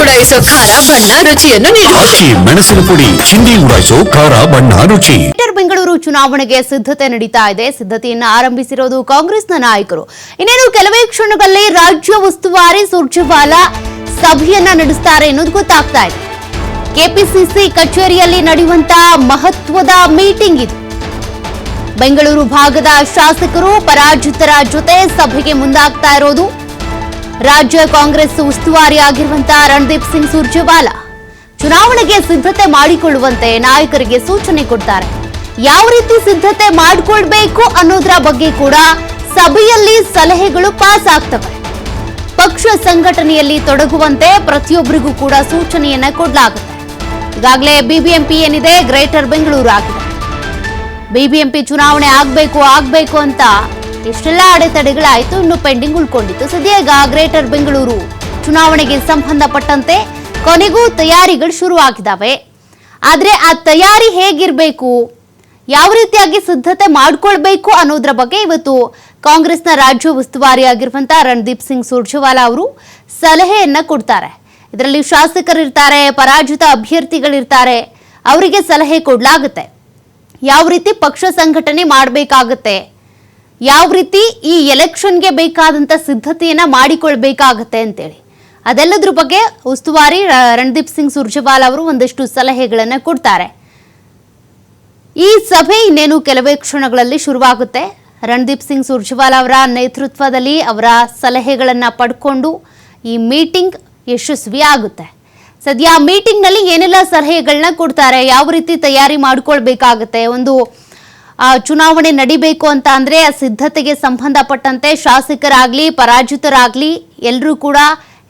ಉಡಾಯಿಸೋ ಖಾರ ಬಣ್ಣ ರುಚಿಯನ್ನು ಅಕ್ಕಿ ಮೆಣಸಿನ ಪುಡಿ ಚಿಂದಿ ಉಡಾಯಿಸೋ ಖಾರ ಬಣ್ಣ ರುಚಿ. ಬೆಂಗಳೂರು ಚುನಾವಣೆಗೆ ಸಿದ್ಧತೆ ನಡೀತಾ ಇದೆ. ಸಿದ್ಧತೆಯನ್ನು ಆರಂಭಿಸಿರೋದು ಕಾಂಗ್ರೆಸ್ನ ನಾಯಕರು. ಇನ್ನೇನು ಕೆಲವೇ ಕ್ಷಣಗಳಲ್ಲಿ ರಾಜ್ಯ ಉಸ್ತುವಾರಿ ಸುರ್ಜೇವಾಲಾ ಸಭೆಯನ್ನ ನಡೆಸುತ್ತಾರೆ ಅನ್ನೋದು ಗೊತ್ತಾಗ್ತಾ ಇದೆ. ಕೆಪಿಸಿಸಿ ಕಚೇರಿಯಲ್ಲಿ ನಡೆಯುವಂತಹ ಮಹತ್ವದ ಮೀಟಿಂಗ್ ಇದು. ಬೆಂಗಳೂರು ಭಾಗದ ಶಾಸಕರು ಪರಾಜಿತರ ಜೊತೆ ಸಭೆಗೆ ಮುಂದಾಗ್ತಾ ಇರೋದು ರಾಜ್ಯ ಕಾಂಗ್ರೆಸ್ ಉಸ್ತುವಾರಿ ಆಗಿರುವಂತಹ ರಣದೀಪ್ ಸಿಂಗ್ ಸುರ್ಜೇವಾಲಾ ಚುನಾವಣೆಗೆ ಸಿದ್ಧತೆ ಮಾಡಿಕೊಳ್ಳುವಂತೆ ನಾಯಕರಿಗೆ ಸೂಚನೆ ಕೊಡ್ತಾರೆ. ಯಾವ ರೀತಿ ಸಿದ್ಧತೆ ಮಾಡಿಕೊಳ್ಬೇಕು ಅನ್ನೋದರ ಬಗ್ಗೆ ಕೂಡ ಸಭೆಯಲ್ಲಿ ಸಲಹೆಗಳು ಪಾಸ್ ಆಗ್ತವೆ. ಪಕ್ಷ ಸಂಘಟನೆಯಲ್ಲಿ ತೊಡಗುವಂತೆ ಪ್ರತಿಯೊಬ್ಬರಿಗೂ ಕೂಡ ಸೂಚನೆಯನ್ನ ಕೊಡಲಾಗುತ್ತೆ. ಈಗಾಗಲೇ ಬಿಬಿಎಂಪಿ ಏನಿದೆ ಗ್ರೇಟರ್ ಬೆಂಗಳೂರು ಆಗಿದೆ. ಬಿಬಿಎಂಪಿ ಚುನಾವಣೆ ಆಗ್ಬೇಕು ಅಂತ ಎಷ್ಟೆಲ್ಲ ಅಡೆತಡೆಗಳಾಯಿತು, ಇನ್ನು ಪೆಂಡಿಂಗ್ ಉಳ್ಕೊಂಡಿತ್ತು. ಸದ್ಯ ಈಗ ಗ್ರೇಟರ್ ಬೆಂಗಳೂರು ಚುನಾವಣೆಗೆ ಸಂಬಂಧಪಟ್ಟಂತೆ ಕೊನೆಗೂ ತಯಾರಿಗಳು ಶುರುವಾಗಿದ್ದಾವೆ. ಆದರೆ ಆ ತಯಾರಿ ಹೇಗಿರಬೇಕು, ಯಾವ ರೀತಿಯಾಗಿ ಸಿದ್ಧತೆ ಮಾಡಿಕೊಳ್ಬೇಕು ಅನ್ನೋದ್ರ ಬಗ್ಗೆ ಇವತ್ತು ಕಾಂಗ್ರೆಸ್ನ ರಾಜ್ಯ ಉಸ್ತುವಾರಿ ಆಗಿರುವಂತಹ ರಣದೀಪ್ ಸಿಂಗ್ ಸುರ್ಜೇವಾಲಾ ಅವರು ಸಲಹೆಯನ್ನ ಕೊಡ್ತಾರೆ. ಇದರಲ್ಲಿ ಶಾಸಕರಿರ್ತಾರೆ, ಪರಾಜಿತ ಅಭ್ಯರ್ಥಿಗಳಿರ್ತಾರೆ, ಅವರಿಗೆ ಸಲಹೆ ಕೊಡಲಾಗುತ್ತೆ. ಯಾವ ರೀತಿ ಪಕ್ಷ ಸಂಘಟನೆ ಮಾಡಬೇಕಾಗತ್ತೆ, ಯಾವ ರೀತಿ ಈ ಎಲೆಕ್ಷನ್ಗೆ ಬೇಕಾದಂಥ ಸಿದ್ಧತೆಯನ್ನ ಮಾಡಿಕೊಳ್ಬೇಕಾಗತ್ತೆ ಅಂತೇಳಿ ಅದೆಲ್ಲದ್ರ ಬಗ್ಗೆ ಉಸ್ತುವಾರಿ ರಣದೀಪ್ ಸಿಂಗ್ ಸುರ್ಜೇವಾಲಾ ಅವರು ಒಂದಷ್ಟು ಸಲಹೆಗಳನ್ನು ಕೊಡ್ತಾರೆ. ಈ ಸಭೆ ಇನ್ನೇನು ಕೆಲವೇ ಕ್ಷಣಗಳಲ್ಲಿ ಶುರುವಾಗುತ್ತೆ. ರಣದೀಪ್ ಸಿಂಗ್ ಸುರ್ಜೇವಾಲಾ ಅವರ ನೇತೃತ್ವದಲ್ಲಿ ಅವರ ಸಲಹೆಗಳನ್ನು ಪಡ್ಕೊಂಡು ಈ ಮೀಟಿಂಗ್ ಯಶಸ್ವಿ ಆಗುತ್ತೆ. ಸದ್ಯ ಮೀಟಿಂಗ್ನಲ್ಲಿ ಏನೆಲ್ಲ ಸಲಹೆಗಳನ್ನ ಕೊಡ್ತಾರೆ, ಯಾವ ರೀತಿ ತಯಾರಿ ಮಾಡ್ಕೊಳ್ಬೇಕಾಗತ್ತೆ, ಒಂದು ಚುನಾವಣೆ ನಡಿಬೇಕು ಅಂತ ಅಂದ್ರೆ ಆ ಸಿದ್ಧತೆಗೆ ಸಂಬಂಧಪಟ್ಟಂತೆ ಶಾಸಕರಾಗ್ಲಿ ಪರಾಜಿತರಾಗ್ಲಿ ಎಲ್ಲರೂ ಕೂಡ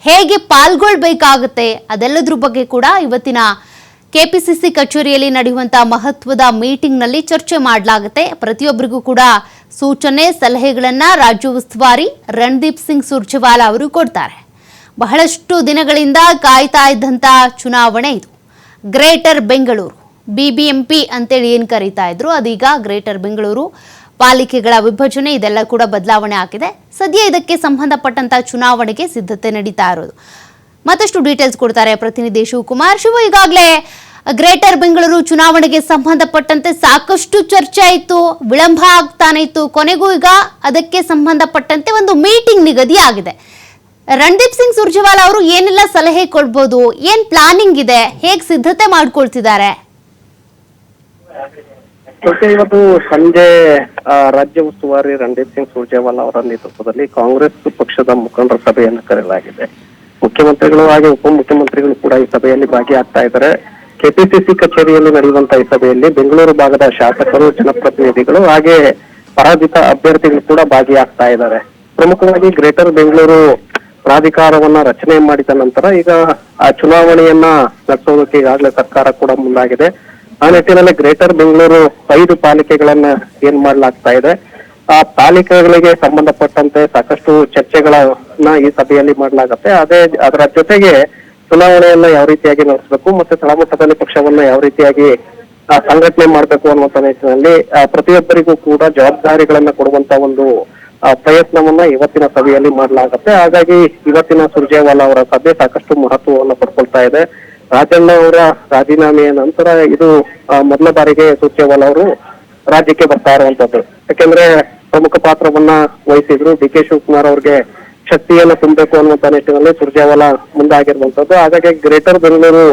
ಹೇಗೆ ಪಾಲ್ಗೊಳ್ಬೇಕಾಗತ್ತೆ ಅದೆಲ್ಲದ್ರ ಬಗ್ಗೆ ಕೂಡ ಇವತ್ತಿನ ಕೆಪಿಸಿಸಿ ಕಚೇರಿಯಲ್ಲಿ ನಡೆಯುವಂತಹ ಮಹತ್ವದ ಮೀಟಿಂಗ್ನಲ್ಲಿ ಚರ್ಚೆ ಮಾಡಲಾಗುತ್ತೆ. ಪ್ರತಿಯೊಬ್ಬರಿಗೂ ಕೂಡ ಸೂಚನೆ ಸಲಹೆಗಳನ್ನ ರಾಜ್ಯ ಉಸ್ತುವಾರಿ ರಣದೀಪ್ ಸಿಂಗ್ ಸುರ್ಜೇವಾಲಾ ಅವರು ಕೊಡ್ತಾರೆ. ಬಹಳಷ್ಟು ದಿನಗಳಿಂದ ಕಾಯ್ತಾ ಇದ್ದಂಥ ಚುನಾವಣೆ ಇದು. ಗ್ರೇಟರ್ ಬೆಂಗಳೂರು ಬಿಬಿಎಂಪಿ ಅಂತೇಳಿ ಏನು ಕರೀತಾ ಇದ್ರು, ಅದೀಗ ಗ್ರೇಟರ್ ಬೆಂಗಳೂರು ಪಾಲಿಕೆಗಳ ವಿಭಜನೆ ಇದೆಲ್ಲ ಕೂಡ ಬದಲಾವಣೆ ಆಗಿದೆ. ಸದ್ಯ ಇದಕ್ಕೆ ಸಂಬಂಧಪಟ್ಟಂತ ಚುನಾವಣೆಗೆ ಸಿದ್ಧತೆ ನಡೀತಾ ಇರೋದು. ಮತ್ತಷ್ಟು ಡೀಟೇಲ್ಸ್ ಕೊಡ್ತಾರೆ ಪ್ರತಿನಿಧಿ ಶಿವಕುಮಾರ್. ಶಿವ, ಈಗಾಗಲೇ ಗ್ರೇಟರ್ ಬೆಂಗಳೂರು ಚುನಾವಣೆಗೆ ಸಂಬಂಧಪಟ್ಟಂತೆ ಸಾಕಷ್ಟು ಚರ್ಚೆ ಆಯಿತು, ವಿಳಂಬ ಆಗ್ತಾನೆ ಇತ್ತು. ಕೊನೆಗೂ ಈಗ ಅದಕ್ಕೆ ಸಂಬಂಧಪಟ್ಟಂತೆ ಒಂದು ಮೀಟಿಂಗ್ ನಿಗದಿ ಆಗಿದೆ. ರಣದೀಪ್ ಸಿಂಗ್ ಸುರ್ಜೇವಾಲಾ ಅವರು ಏನೆಲ್ಲ ಸಲಹೆ ಕೊಡ್ಬೋದು, ಏನ್ ಪ್ಲಾನಿಂಗ್ ಇದೆ, ಹೇಗೆ ಸಿದ್ಧತೆ ಮಾಡ್ಕೊಳ್ತಿದ್ದಾರೆ? ಇವತ್ತು ಸಂಜೆ ರಾಜ್ಯ ಉಸ್ತುವಾರಿ ರಣದೀಪ್ ಸಿಂಗ್ ಸುರ್ಜೇವಾಲಾ ಅವರ ನೇತೃತ್ವದಲ್ಲಿ ಕಾಂಗ್ರೆಸ್ ಪಕ್ಷದ ಮುಖಂಡರ ಸಭೆಯನ್ನು ಕರೆಯಲಾಗಿದೆ. ಮುಖ್ಯಮಂತ್ರಿಗಳು ಹಾಗೆ ಉಪಮುಖ್ಯಮಂತ್ರಿಗಳು ಕೂಡ ಈ ಸಭೆಯಲ್ಲಿ ಭಾಗಿಯಾಗ್ತಾ ಇದ್ದಾರೆ. ಕೆಪಿಸಿಸಿ ಕಚೇರಿಯಲ್ಲಿ ನಡೆಯುವಂತಹ ಈ ಸಭೆಯಲ್ಲಿ ಬೆಂಗಳೂರು ಭಾಗದ ಶಾಸಕರು, ಜನಪ್ರತಿನಿಧಿಗಳು ಹಾಗೆ ಪರಾಜಿತ ಅಭ್ಯರ್ಥಿಗಳು ಕೂಡ ಭಾಗಿಯಾಗ್ತಾ ಇದ್ದಾರೆ. ಪ್ರಮುಖವಾಗಿ ಗ್ರೇಟರ್ ಬೆಂಗಳೂರು ಪ್ರಾಧಿಕಾರವನ್ನ ರಚನೆ ಮಾಡಿದ ನಂತರ ಈಗ ಆ ಚುನಾವಣೆಯನ್ನ ನಡೆಸೋದಕ್ಕೆ ಈಗಾಗಲೇ ಸರ್ಕಾರ ಕೂಡ ಮುಂದಾಗಿದೆ. ಆ ನಿಟ್ಟಿನಲ್ಲಿ ಗ್ರೇಟರ್ ಬೆಂಗಳೂರು 5 ಪಾಲಿಕೆಗಳನ್ನ ಏನ್ ಮಾಡ್ಲಾಗ್ತಾ ಇದೆ, ಆ ಪಾಲಿಕೆಗಳಿಗೆ ಸಂಬಂಧಪಟ್ಟಂತೆ ಸಾಕಷ್ಟು ಚರ್ಚೆಗಳನ್ನ ಈ ಸಭೆಯಲ್ಲಿ ಮಾಡ್ಲಾಗತ್ತೆ. ಅದರ ಜೊತೆಗೆ ಚುನಾವಣೆಯನ್ನ ಯಾವ ರೀತಿಯಾಗಿ ನಡೆಸಬೇಕು ಮತ್ತೆ ತಳಮಟ್ಟದಲ್ಲಿ ಪಕ್ಷವನ್ನ ಯಾವ ರೀತಿಯಾಗಿ ಸಂಘಟನೆ ಮಾಡ್ಬೇಕು ಅನ್ನುವಂತ ನಿಟ್ಟಿನಲ್ಲಿ ಪ್ರತಿಯೊಬ್ಬರಿಗೂ ಕೂಡ ಜವಾಬ್ದಾರಿಗಳನ್ನ ಕೊಡುವಂತ ಒಂದು ಪ್ರಯತ್ನವನ್ನ ಇವತ್ತಿನ ಸಭೆಯಲ್ಲಿ ಮಾಡಲಾಗುತ್ತೆ. ಹಾಗಾಗಿ ಇವತ್ತಿನ ಸುರ್ಜೇವಾಲಾ ಅವರ ಸಭೆ ಸಾಕಷ್ಟು ಮಹತ್ವವನ್ನು ಪಡ್ಕೊಳ್ತಾ ಇದೆ. ರಾಜಣ್ಣ ಅವರ ರಾಜೀನಾಮೆಯ ನಂತರ ಇದು ಮೊದಲ ಬಾರಿಗೆ ಸುರ್ಜೇವಾಲಾ ಅವರು ರಾಜ್ಯಕ್ಕೆ ಬರ್ತಾ ಇರುವಂತದ್ದು. ಯಾಕೆಂದ್ರೆ ಪ್ರಮುಖ ಪಾತ್ರವನ್ನ ವಹಿಸಿದ್ರು. ಡಿ.ಕೆ. ಶಿವಕುಮಾರ್ ಅವ್ರಿಗೆ ಶಕ್ತಿಯನ್ನ ತುಂಬಬೇಕು ಅನ್ನುವಂತ ನಿಟ್ಟಿನಲ್ಲಿ ಸುರ್ಜೇವಾಲಾ ಮುಂದಾಗಿರುವಂತದ್ದು. ಹಾಗಾಗಿ ಗ್ರೇಟರ್ ಬೆಂಗಳೂರು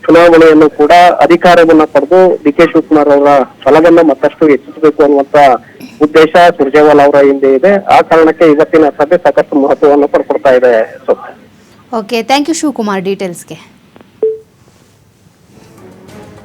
ಚುನಾವಣೆಯನ್ನು ಕೂಡ ಅಧಿಕಾರವನ್ನ ಪಡೆದು ಡಿ.ಕೆ. ಶಿವಕುಮಾರ್ ಅವರ ಬಲವನ್ನ ಮತ್ತಷ್ಟು ಹೆಚ್ಚಿಸಬೇಕು ಅನ್ನುವಂತ ಉದ್ದೇಶ ಸುರ್ಜೇವಾಲಾ ಅವರ ಹಿಂದೆ ಇದೆ. ಆ ಕಾರಣಕ್ಕೆ ಇವತ್ತಿನ ಸಭೆ ಸಾಕಷ್ಟು ಮಹತ್ವವನ್ನು ಪಡ್ಕೊಳ್ತಾ ಇದೆ. Okay, thank you Shivakumar ಡೀಟೇಲ್ಸ್ಗೆ.